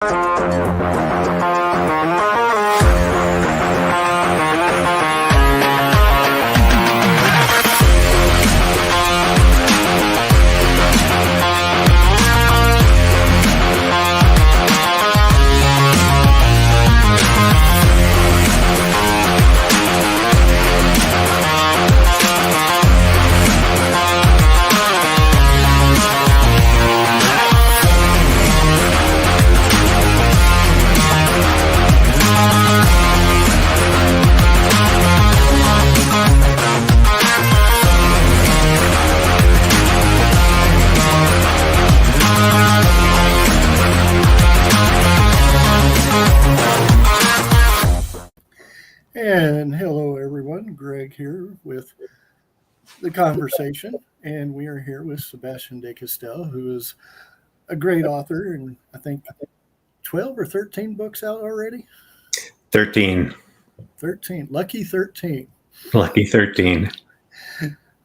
And hello, everyone. Greg here with the conversation, and we are here with Sebastien de Castell, who is a great author, and I think 12 or 13 books out already. 13. 13. Lucky 13. Lucky 13.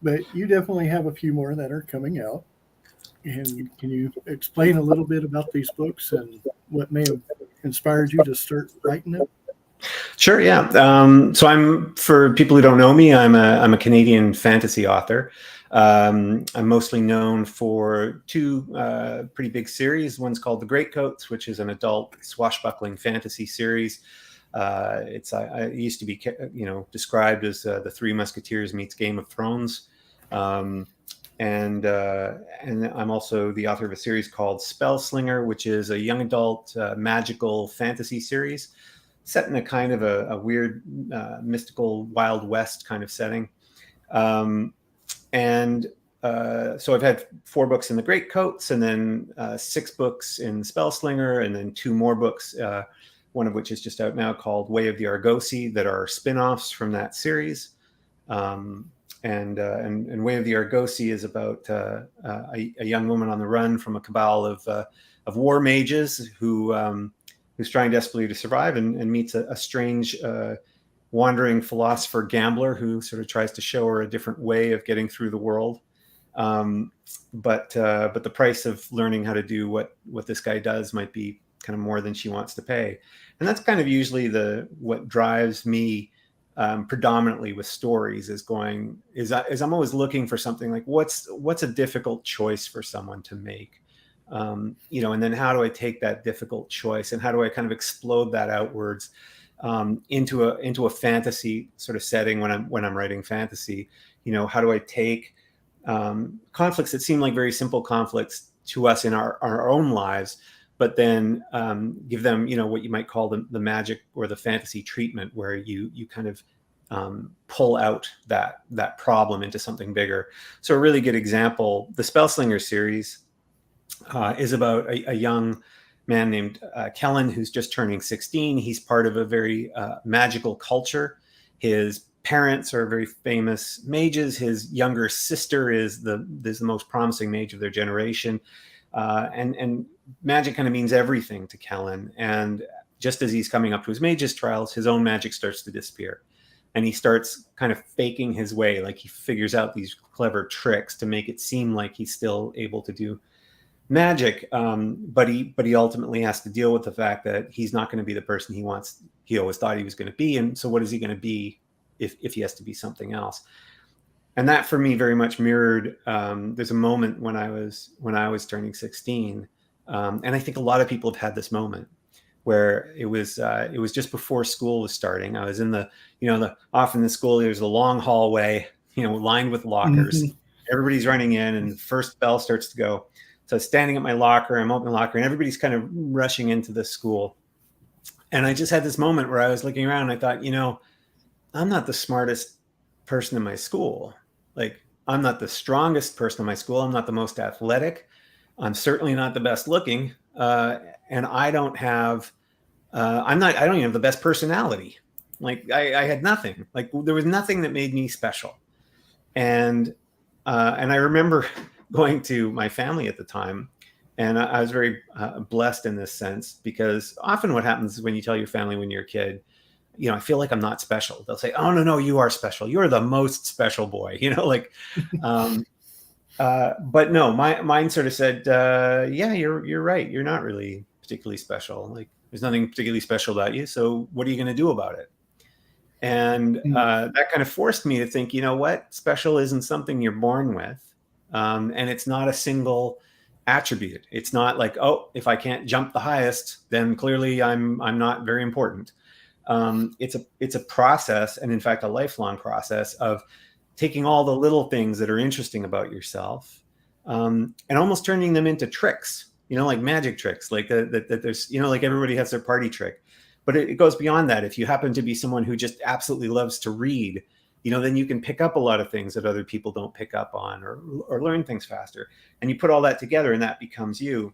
But you definitely have a few more that are coming out. And can you explain a little bit about these books and what may have inspired you to start writing them? Sure, yeah. So for people who don't know me, I'm a Canadian fantasy author. I'm mostly known for two pretty big series. One's called The Greatcoats, which is an adult swashbuckling fantasy series. It used to be, described as the Three Musketeers meets Game of Thrones. And I'm also the author of a series called SPELLSLINGER, which is a young adult magical fantasy series set in a kind of a weird, mystical Wild West kind of setting. So I've had 4 books in The Greatcoats, and then 6 books in SPELLSLINGER, and then 2 more books, one of which is just out now called Way of the Argosy, that are spin-offs from that series. And Way of the Argosy is about a young woman on the run from a cabal of war mages who's trying desperately to survive and meets a strange wandering philosopher gambler who sort of tries to show her a different way of getting through the world. But the price of learning how to do what this guy does might be kind of more than she wants to pay. And that's kind of usually what drives me predominantly with stories is I'm always looking for something like what's a difficult choice for someone to make. And then how do I take that difficult choice and how do I kind of explode that outwards into a fantasy sort of setting when I'm writing fantasy? How do I take conflicts that seem like very simple conflicts to us in our own lives, but then give them, what you might call the magic or the fantasy treatment, where you kind of pull out that problem into something bigger. So a really good example, the SPELLSLINGER series is about a young man named Kellen, who's just turning 16. He's part of a very magical culture. His parents are very famous mages. His younger sister is the most promising mage of their generation. And magic kind of means everything to Kellen. And just as he's coming up to his mage's trials, his own magic starts to disappear. And he starts kind of faking his way, like he figures out these clever tricks to make it seem like he's still able to do magic, but he ultimately has to deal with the fact that he's not going to be the person he always thought he was going to be. And so what is he going to be if he has to be something else? And that for me very much mirrored, there's a moment when I was turning 16, and I think a lot of people have had this moment where it was just before school was starting. I was in often in school there's a long hallway, lined with lockers. Mm-hmm. Everybody's running in, and the first bell starts to go. So standing at my locker, I'm opening the locker, and everybody's kind of rushing into the school. And I just had this moment where I was looking around and I thought, I'm not the smartest person in my school. Like, I'm not the strongest person in my school. I'm not the most athletic. I'm certainly not the best looking. And I don't have, I don't even have the best personality. Like I had nothing. Like there was nothing that made me special. And I remember going to my family at the time, and I was very blessed in this sense, because often what happens when you tell your family when you're a kid, I feel like I'm not special. They'll say, "Oh no, you are special. You're the most special boy." But no, mine sort of said, "Yeah, you're right. You're not really particularly special. Like, there's nothing particularly special about you. So what are you going to do about it? And that kind of forced me to think, you know what? Special isn't something you're born with. And it's not a single attribute. It's not like, oh, if I can't jump the highest, then clearly I'm not very important. It's a process, and in fact, a lifelong process of taking all the little things that are interesting about yourself, and almost turning them into tricks, like magic tricks, like that there's, like everybody has their party trick, but it goes beyond that. If you happen to be someone who just absolutely loves to read, then you can pick up a lot of things that other people don't pick up on, or learn things faster. And you put all that together and that becomes you.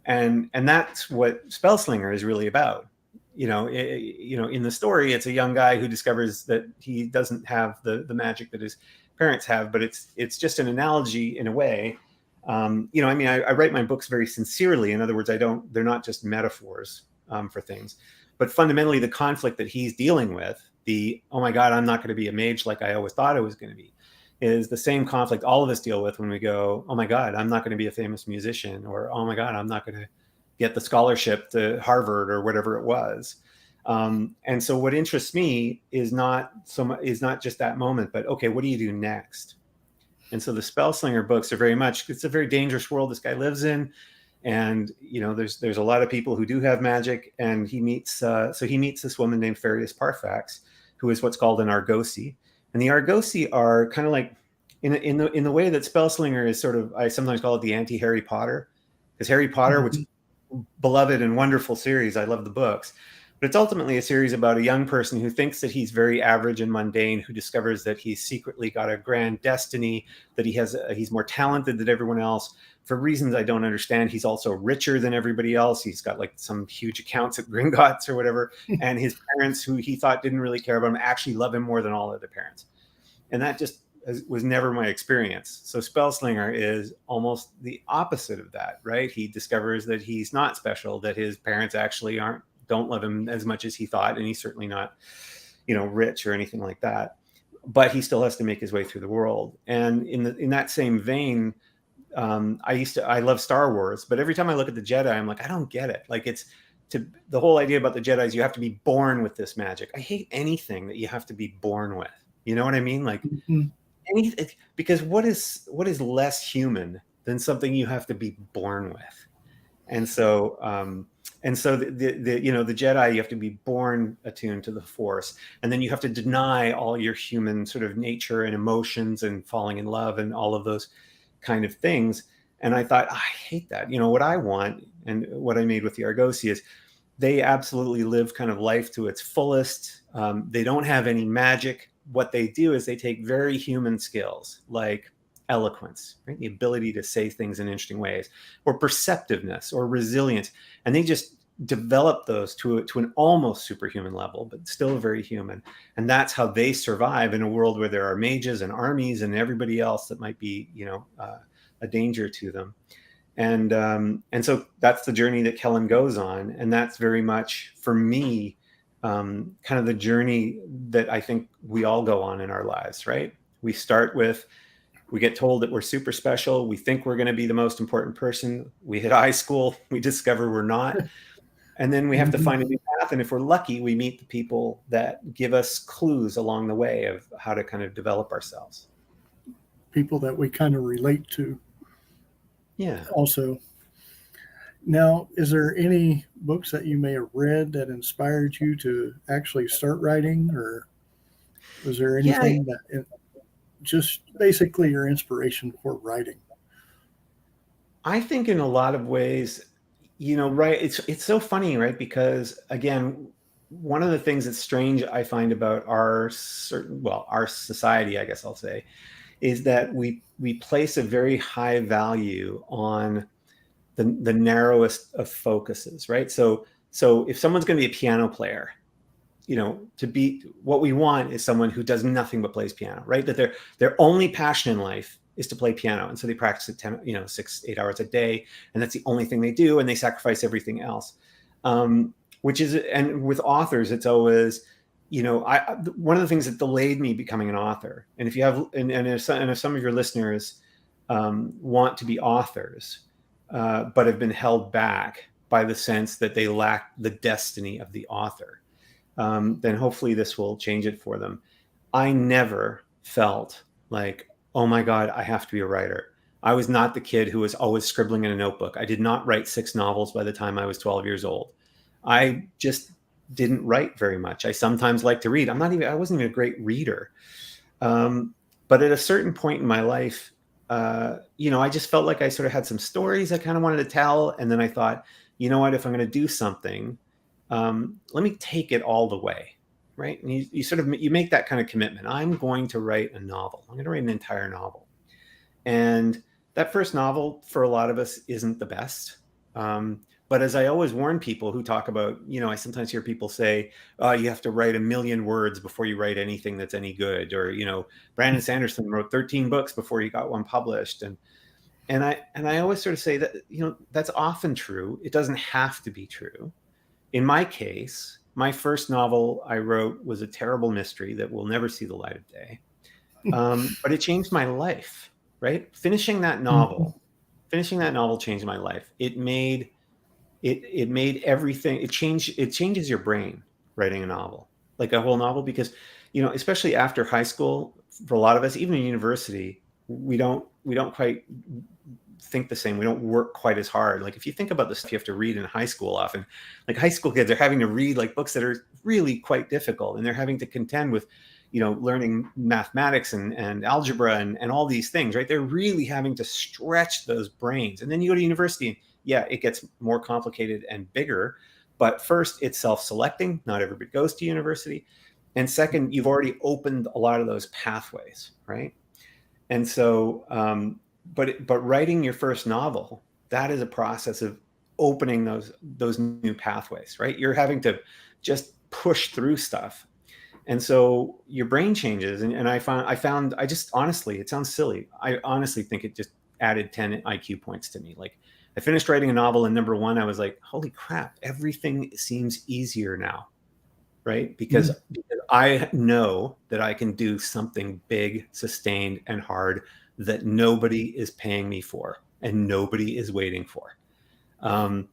And that's what Spellslinger is really about. In the story, it's a young guy who discovers that he doesn't have the magic that his parents have, but it's just an analogy in a way. I write my books very sincerely. In other words, they're not just metaphors for things, but fundamentally the conflict that he's dealing with, oh my God, I'm not going to be a mage like I always thought I was going to be, is the same conflict all of us deal with when we go, oh my God, I'm not going to be a famous musician, or oh my God, I'm not going to get the scholarship to Harvard or whatever it was. And so what interests me is not just that moment, but okay, what do you do next? And so the Spellslinger books are it's a very dangerous world this guy lives in. And, there's a lot of people who do have magic, and he meets this woman named Ferius Parfax, who is what's called an Argosy. And the Argosy are kind of like, in the way that Spellslinger is sort of, I sometimes call it the anti-Harry Potter, because Harry Potter, which is a beloved and wonderful series, I love the books, but it's ultimately a series about a young person who thinks that he's very average and mundane, who discovers that he's secretly got a grand destiny, that he's more talented than everyone else. For reasons I don't understand, he's also richer than everybody else. He's got like some huge accounts at Gringotts or whatever. And his parents, who he thought didn't really care about him, actually love him more than all other parents. And that just was never my experience. So Spellslinger is almost the opposite of that, right? He discovers that he's not special, that his parents actually don't love him as much as he thought. And he's certainly not, rich or anything like that, but he still has to make his way through the world. And in that same vein, I love Star Wars, but every time I look at the Jedi, I'm like, I don't get it. Like, the whole idea about the Jedi is you have to be born with this magic. I hate anything that you have to be born with. You know what I mean? Like, because what is less human than something you have to be born with? And so, the Jedi, you have to be born attuned to the Force, and then you have to deny all your human sort of nature and emotions and falling in love and all of those kind of things. And I thought, I hate that. What I want, and what I made with the Argosy, is they absolutely live kind of life to its fullest. They don't have any magic. What they do is they take very human skills like eloquence, right? The ability to say things in interesting ways, or perceptiveness, or resilience, and they just develop those to an almost superhuman level, but still very human. And that's how they survive in a world where there are mages and armies and everybody else that might be, a danger to them. And so that's the journey that Kellen goes on, and that's very much for me kind of the journey that I think we all go on in our lives, right? We get told that we're super special. We think we're going to be the most important person. We hit high school. We discover we're not. And then we have to find a new path. And if we're lucky, we meet the people that give us clues along the way of how to kind of develop ourselves. People that we kind of relate to. Yeah. Also. Now, is there any books that you may have read that inspired you to actually start writing, or was there anything that just basically your inspiration for writing? I think in a lot of ways, right, it's so funny, right? Because again, one of the things that's strange I find about our society, I guess I'll say, is that we place a very high value on the narrowest of focuses, right? So if someone's going to be a piano player, what we want is someone who does nothing but plays piano, right? That their only passion in life is to play piano. And so they practice it 6-8 hours a day. And that's the only thing they do. And they sacrifice everything else. And with authors, it's always, one of the things that delayed me becoming an author. And if you have, and if some of your listeners want to be authors, but have been held back by the sense that they lack the destiny of the author, then hopefully this will change it for them. I never felt like, oh my God, I have to be a writer. I was not the kid who was always scribbling in a notebook. I did not write 6 novels by the time I was 12 years old. I just didn't write very much. I sometimes like to read. I wasn't even a great reader. But at a certain point in my life, I just felt like I sort of had some stories I kind of wanted to tell. And then I thought, you know what, if I'm going to do something, let me take it all the way. Right. And you make that kind of commitment. I'm going to write a novel. I'm going to write an entire novel. And that first novel for a lot of us isn't the best. But as I always warn people who talk about, I sometimes hear people say, you have to write 1 million words before you write anything that's any good. Or, Brandon Sanderson wrote 13 books before he got one published. And I always sort of say that, that's often true. It doesn't have to be true. In my case, my first novel I wrote was a terrible mystery that will never see the light of day. But it changed my life, right? Finishing that novel changed my life. It made everything. It changes your brain, writing a novel, like a whole novel, because, especially after high school, for a lot of us, even in university, we don't quite think the same. We don't work quite as hard. Like if you think about the stuff you have to read in high school, often like high school kids are having to read like books that are really quite difficult, and they're having to contend with, learning mathematics and algebra and all these things, right? They're really having to stretch those brains. And then you go to university and yeah, it gets more complicated and bigger, but first it's self-selecting. Not everybody goes to university. And second, you've already opened a lot of those pathways, right? And so, but writing your first novel, that is a process of opening those new pathways, right? You're having to just push through stuff. And so your brain changes. And I found, honestly, it sounds silly. I honestly think it just added 10 IQ points to me. Like I finished writing a novel, and number 1, I was like, holy crap, everything seems easier now, right? Because I know that I can do something big, sustained, and hard that nobody is paying me for and nobody is waiting for. And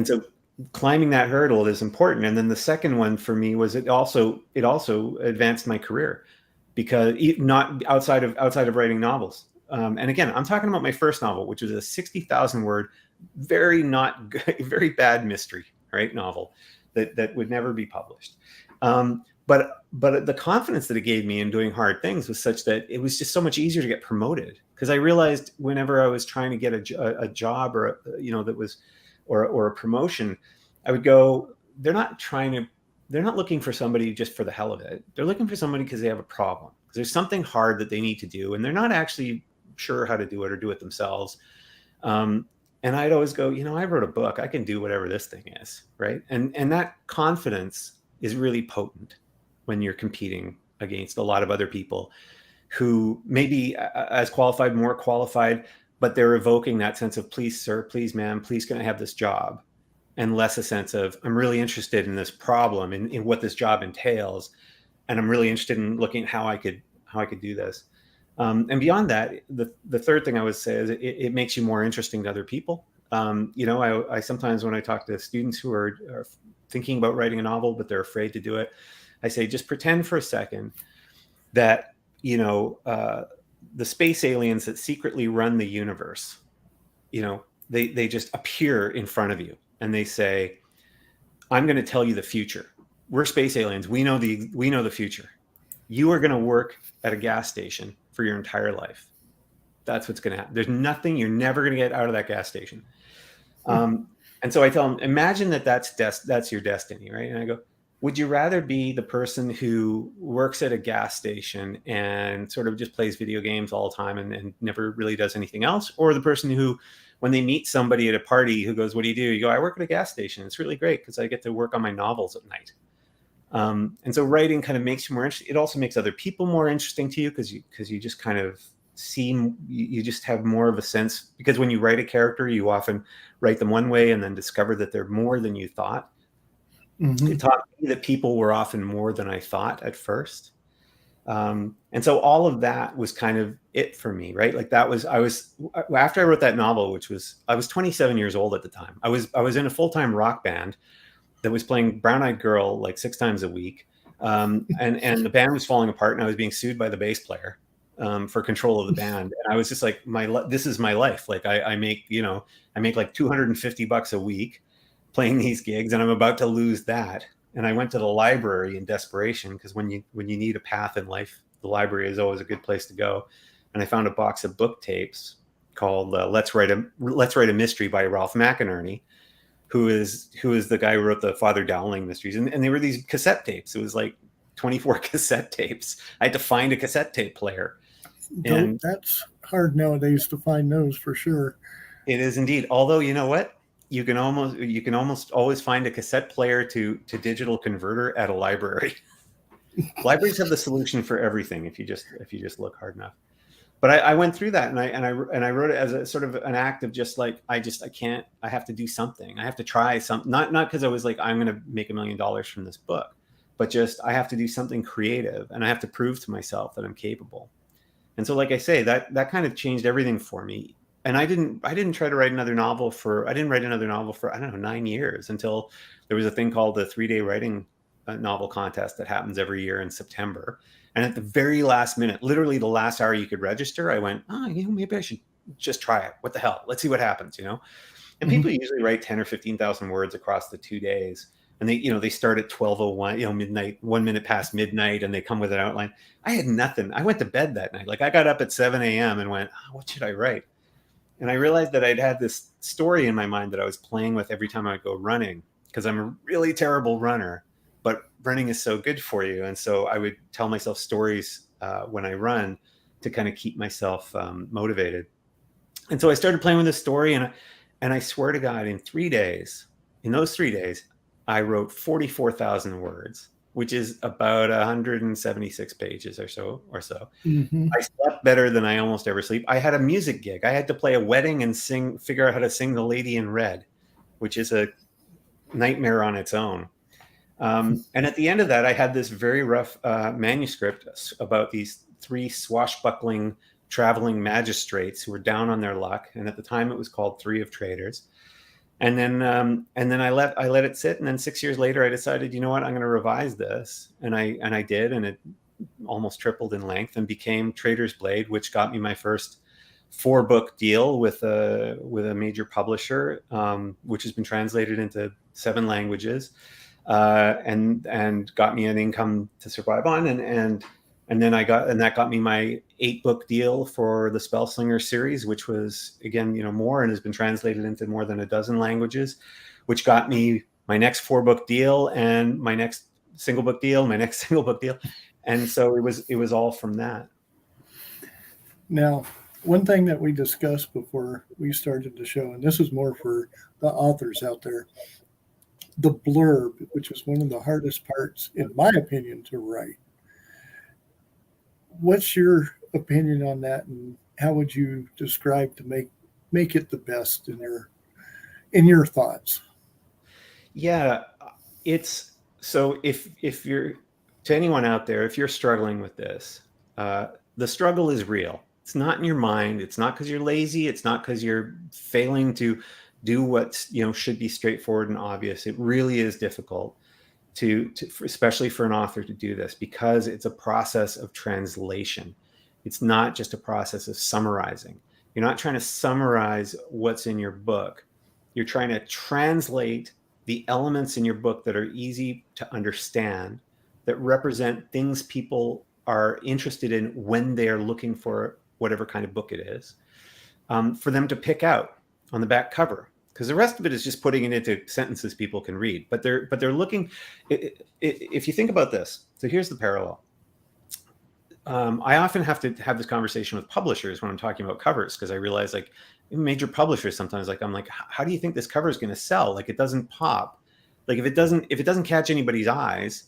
so climbing that hurdle is important. And then the second one for me was it also advanced my career, because not outside of writing novels. And again, I'm talking about my first novel, which was a 60,000 word, very bad mystery, right? Novel that would never be published. But the confidence that it gave me in doing hard things was such that it was just so much easier to get promoted, because I realized whenever I was trying to get a job or that was or a promotion, I would go, they're not looking for somebody just for the hell of it. They're looking for somebody because they have a problem, because there's something hard that they need to do, and they're not actually sure how to do it or do it themselves. And I'd always go, I wrote a book, I can do whatever this thing is, right? And that confidence is really potent when you're competing against a lot of other people who may be as qualified, more qualified, but they're evoking that sense of, please, sir, please, ma'am, please, can I have this job? And less a sense of, I'm really interested in this problem and in what this job entails. And I'm really interested in looking at how I could do this. And beyond that, the third thing I would say is it makes you more interesting to other people. I sometimes, when I talk to students who are thinking about writing a novel, but they're afraid to do it, I say, just pretend for a second that, the space aliens that secretly run the universe, they just appear in front of you and they say, I'm going to tell you the future. We're space aliens. We know the future. You are going to work at a gas station for your entire life. That's what's going to happen. There's nothing, you're never going to get out of that gas station. And so I tell them, imagine that's your destiny, right? And I go, would you rather be the person who works at a gas station and sort of just plays video games all the time and never really does anything else? Or the person who, when they meet somebody at a party who goes, what do? You go, I work at a gas station. It's really great because I get to work on my novels at night. And so writing kind of makes you more interesting. It also makes other people more interesting to you because you just kind of you just have more of a sense, because when you write a character, you often write them one way and then discover that they're more than you thought. It taught me that people were often more than I thought at first. And so all of that was kind of it for me, right? Like after I wrote that novel, I was 27 years old at the time. I was in a full-time rock band that was playing Brown Eyed Girl like 6 times a week. And the band was falling apart, and I was being sued by the bass player for control of the band. And I was just like, this is my life. Like I make like $250 a week playing these gigs, and I'm about to lose that. And I went to the library in desperation, because when you need a path in life, the library is always a good place to go. And I found a box of book tapes called Let's Write a Mystery by Ralph McInerney, who is the guy who wrote the Father Dowling mysteries. And they were these cassette tapes. It was like 24 cassette tapes. I had to find a cassette tape player. And that's hard nowadays to find those, for sure. It is indeed. Although, you know what? You can almost always find a cassette player to digital converter at a library. Libraries have the solution for everything if you just look hard enough. But I went through that, and I wrote it as a sort of an act of just like, I can't. I have to do something. I have to try something. Not because I was like, I'm going to make $1 million from this book, but just I have to do something creative, and I have to prove to myself that I'm capable. And so, like I say, that kind of changed everything for me. And I didn't try to write another novel for, I don't know, 9 years, until there was a thing called the 3-day writing novel contest that happens every year in September. And at the very last minute, literally the last hour you could register, I went, maybe I should just try it. What the hell? Let's see what happens, And people usually write 10 or 15,000 words across the 2 days. And they start at 12:01, midnight, 1 minute past midnight, and they come with an outline. I had nothing. I went to bed that night. Like, I got up at 7 a.m. and went, what should I write? And I realized that I'd had this story in my mind that I was playing with every time I would go running, because I'm a really terrible runner, but running is so good for you. And so I would tell myself stories when I run to kind of keep myself motivated. And so I started playing with this story, and I swear to God, in those 3 days, I wrote 44,000 words, which is about 176 pages or so. Mm-hmm. I slept better than I almost ever sleep. I had a music gig. I had to play a wedding and figure out how to sing The Lady in Red, which is a nightmare on its own. And at the end of that, I had this very rough manuscript about these 3 swashbuckling traveling magistrates who were down on their luck. And at the time it was called 3 of Traitors. And then I let it sit. And then 6 years later, I decided, you know what, I'm going to revise this. And I did. And it almost tripled in length and became Traitor's Blade, which got me my first 4-book deal with a major publisher, which has been translated into 7 languages, and got me an income to survive on. And that got me my 8-book deal for the Spellslinger series, which was, again, more, and has been translated into more than a dozen languages, which got me my next 4-book deal and my next single book deal, And so it was all from that. Now, one thing that we discussed before we started the show, and this is more for the authors out there, the blurb, which was one of the hardest parts, in my opinion, to write. What's your opinion on that, and how would you describe to make it the best in your thoughts? Yeah, it's so if you're, to anyone out there, if you're struggling with this, the struggle is real. It's not in your mind. It's not because you're lazy. It's not because you're failing to do what should be straightforward and obvious. It really is difficult especially for an author to do this, because it's a process of translation. It's not just a process of summarizing. You're not trying to summarize what's in your book. You're trying to translate the elements in your book that are easy to understand, that represent things people are interested in when they are looking for whatever kind of book it is, for them to pick out on the back cover. Because the rest of it is just putting it into sentences people can read. But they're looking, if you think about this, so here's the parallel. I often have to have this conversation with publishers when I'm talking about covers, because I realize, like, major publishers sometimes, like, I'm like, how do you think this cover is going to sell? Like, it doesn't pop. Like, if it doesn't catch anybody's eyes,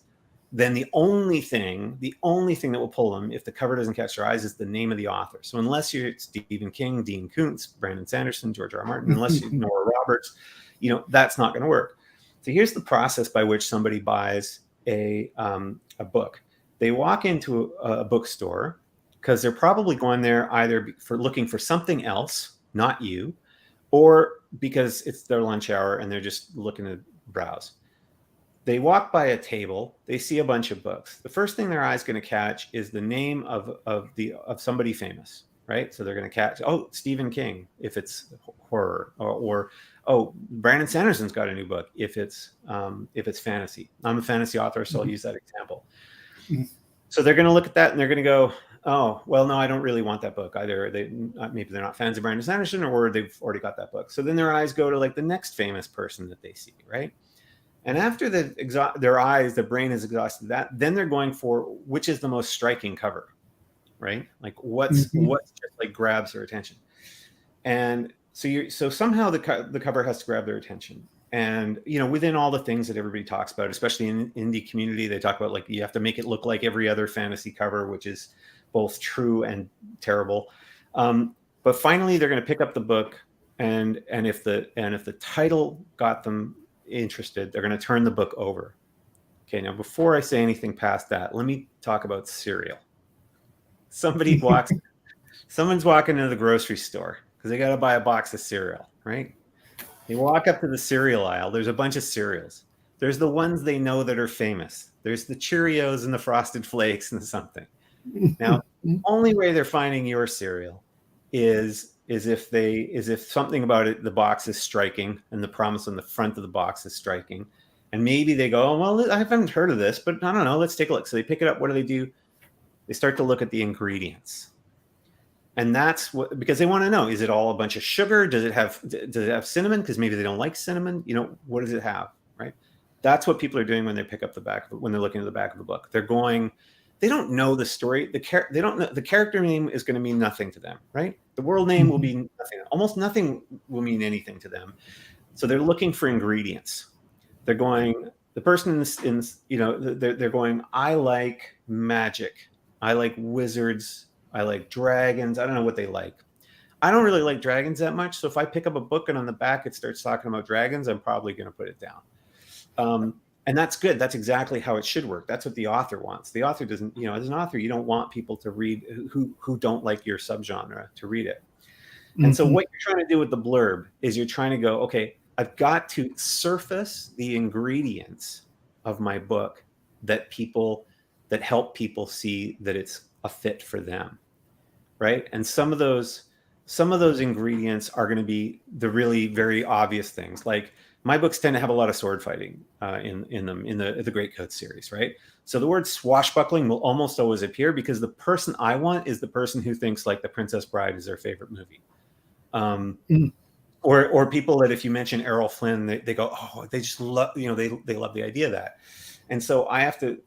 then the only thing that will pull them, if the cover doesn't catch their eyes, is the name of the author. So unless you're Stephen King, Dean Koontz, Brandon Sanderson, George R. R. Martin, unless you're Nora Roberts, that's not going to work. So here's the process by which somebody buys a book. They walk into a bookstore because they're probably going there either for looking for something else, not you, or because it's their lunch hour and they're just looking to browse. They walk by a table, they see a bunch of books. The first thing their eye's going to catch is the name of somebody famous, right? So they're going to catch, oh, Stephen King, if it's horror, or oh, Brandon Sanderson's got a new book if it's fantasy. I'm a fantasy author, so I'll use that example. So they're going to look at that and they're going to go, oh, well, no, I don't really want that book. Either maybe they're not fans of Brandon Sanderson, or they've already got that book. So then their eyes go to like the next famous person that they see, right? And after their brain is exhausted that, then they're going for which is the most striking cover, right? Like what's just like grabs their attention. And so somehow the cover has to grab their attention. And, you know, within all the things that everybody talks about, especially in indie community, they talk about like you have to make it look like every other fantasy cover, which is both true and terrible. But finally, they're going to pick up the book, and if the title got them interested, they're going to turn the book over. Okay, now before I say anything past that, let me talk about cereal. Someone's walking into the grocery store because they got to buy a box of cereal, right? They walk up to the cereal aisle. There's a bunch of cereals. There's the ones they know that are famous. There's the Cheerios and the Frosted Flakes and something. Now, the only way they're finding your cereal is if something about it, the box is striking and the promise on the front of the box is striking. And maybe they go, oh, well, I haven't heard of this, but I don't know. Let's take a look. So they pick it up. What do? They start to look at the ingredients. And that's because they want to know, is it all a bunch of sugar? Does it have cinnamon? Because maybe they don't like cinnamon. You know, what does it have? Right. That's what people are doing when they pick up when they're looking at the back of the book. They don't know the story. They don't know the character name is going to mean nothing to them. Right. The world name will be nothing. Almost nothing will mean anything to them. So they're looking for ingredients. They're going, the person they're going, I like magic. I like wizards. I like dragons. I don't know what they like. I don't really like dragons that much. So if I pick up a book and on the back it starts talking about dragons, I'm probably going to put it down. And that's good. That's exactly how it should work. That's what the author wants. The author doesn't, as an author, you don't want people to read who don't like your subgenre to read it. And so what you're trying to do with the blurb is you're trying to go, okay, I've got to surface the ingredients of my book that help people see that it's a fit for them, right? And some of those ingredients are going to be the really very obvious things. Like my books tend to have a lot of sword fighting in them in the Great Coat series, right? So the word swashbuckling will almost always appear because the person I want is the person who thinks like The Princess Bride is their favorite movie. Or people that if you mention Errol Flynn, they go, oh, they just love, they love the idea of that. And so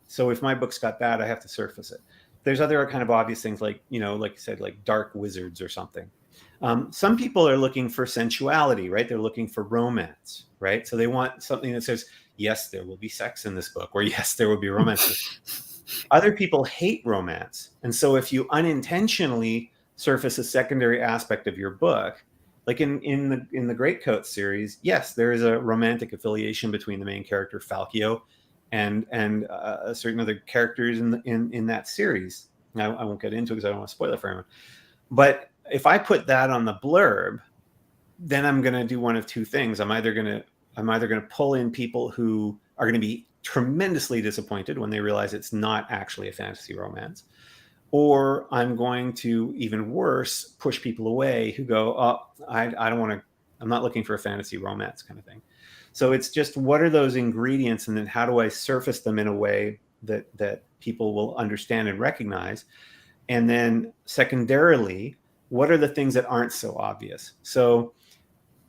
so if my book's got that, I have to surface it. There's other kind of obvious things like, like you said, like dark wizards or something. Some people are looking for sensuality, right? They're looking for romance, right? So they want something that says, yes, there will be sex in this book, or yes, there will be romance. Other people hate romance. And so if you unintentionally surface a secondary aspect of your book, like in the Great Coat series, yes, there is a romantic affiliation between the main character Falkio and certain other characters in that series. Now I won't get into it because I don't want to spoil it for anyone. But if I put that on the blurb, then I'm going to do one of two things. I'm either going to pull in people who are going to be tremendously disappointed when they realize it's not actually a fantasy romance, or I'm going to, even worse, push people away who go, oh, I don't want to. I'm not looking for a fantasy romance kind of thing. So it's just, what are those ingredients, and then how do I surface them in a way that people will understand and recognize? And then secondarily, what are the things that aren't so obvious? So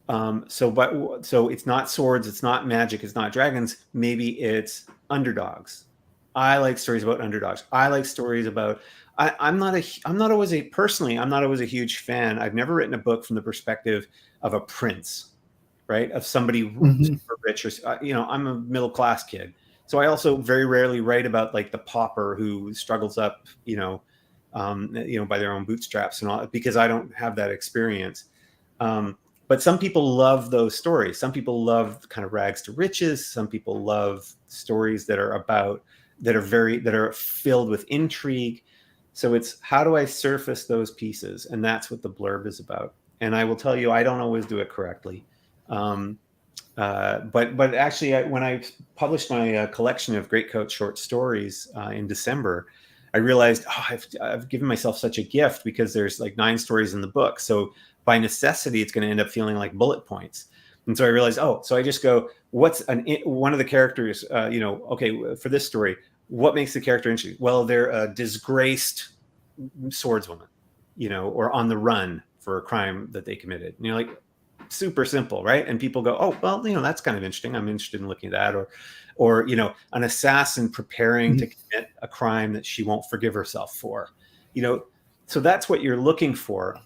it's not swords, it's not magic, it's not dragons. Maybe it's underdogs. I like stories about underdogs. I like stories about. I'm not always a huge fan. I've never written a book from the perspective of a prince, right? Of somebody super rich, or I'm a middle class kid. So I also very rarely write about like the pauper who struggles up, by their own bootstraps and all, because I don't have that experience. But some people love those stories. Some people love kind of rags to riches. Some people love stories that are about that are filled with intrigue. So it's how do I surface those pieces, and that's what the blurb is about. And I will tell you, I don't always do it correctly. But actually, when I published my collection of Great Coat short stories in December, I realized I've given myself such a gift, because there's like 9 stories in the book. So by necessity, it's going to end up feeling like bullet points. And so I realized, so I just go, what's one of the characters, okay, for this story, what makes the character interesting? Well, they're a disgraced swordswoman, or on the run for a crime that they committed. And you're like, super simple, right? And people go, oh, well, that's kind of interesting. I'm interested in looking at that. Or an assassin preparing to commit a crime that she won't forgive herself for. So that's what you're looking for.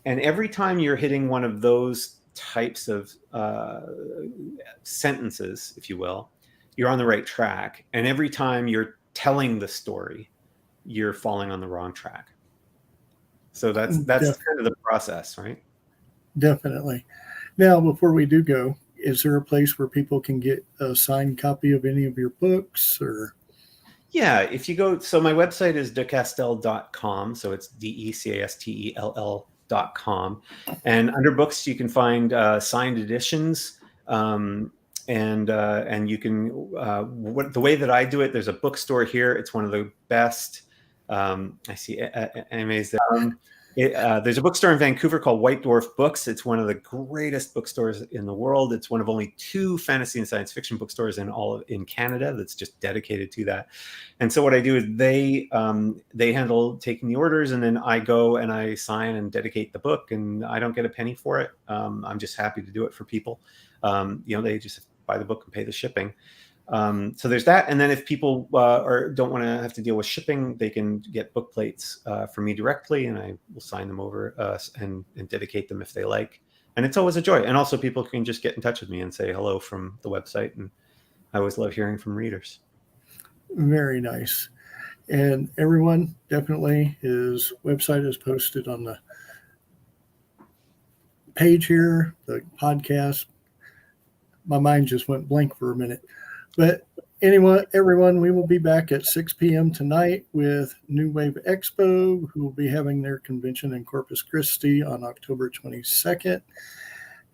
And every time you're hitting one of those types of sentences, if you will, you're on the right track. And every time you're telling the story, you're falling on the wrong track. So that's kind of the process, right? Definitely. Now, before we do go, is there a place where people can get a signed copy of any of your books? Or yeah, if you go, so my website is decastell.com, so it's DECASTELL.com, and under books you can find signed editions, and you can the way that I do it, there's a bookstore here. It's one of the best. I see animes there. There's a bookstore in Vancouver called White Dwarf Books. It's one of the greatest bookstores in the world. It's one of only 2 fantasy and science fiction bookstores in Canada that's just dedicated to that. And so what I do is they handle taking the orders, and then I go and I sign and dedicate the book, and I don't get a penny for it. I'm just happy to do it for people. They just buy the book and pay the shipping. So there's that. And then if people don't want to have to deal with shipping, they can get book plates from me directly, and I will sign them over and dedicate them if they like. And it's always a joy. And also people can just get in touch with me and say hello from the website. And I always love hearing from readers. Very nice. And everyone, definitely, his website is posted on the page here, the podcast. My mind just went blank for a minute. But anyway, everyone, we will be back at 6 p.m. tonight with New Wave Expo, who will be having their convention in Corpus Christi on October 22nd.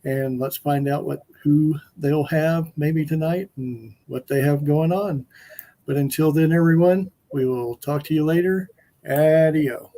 And let's find out who they'll have maybe tonight and what they have going on. But until then, everyone, we will talk to you later. Adios.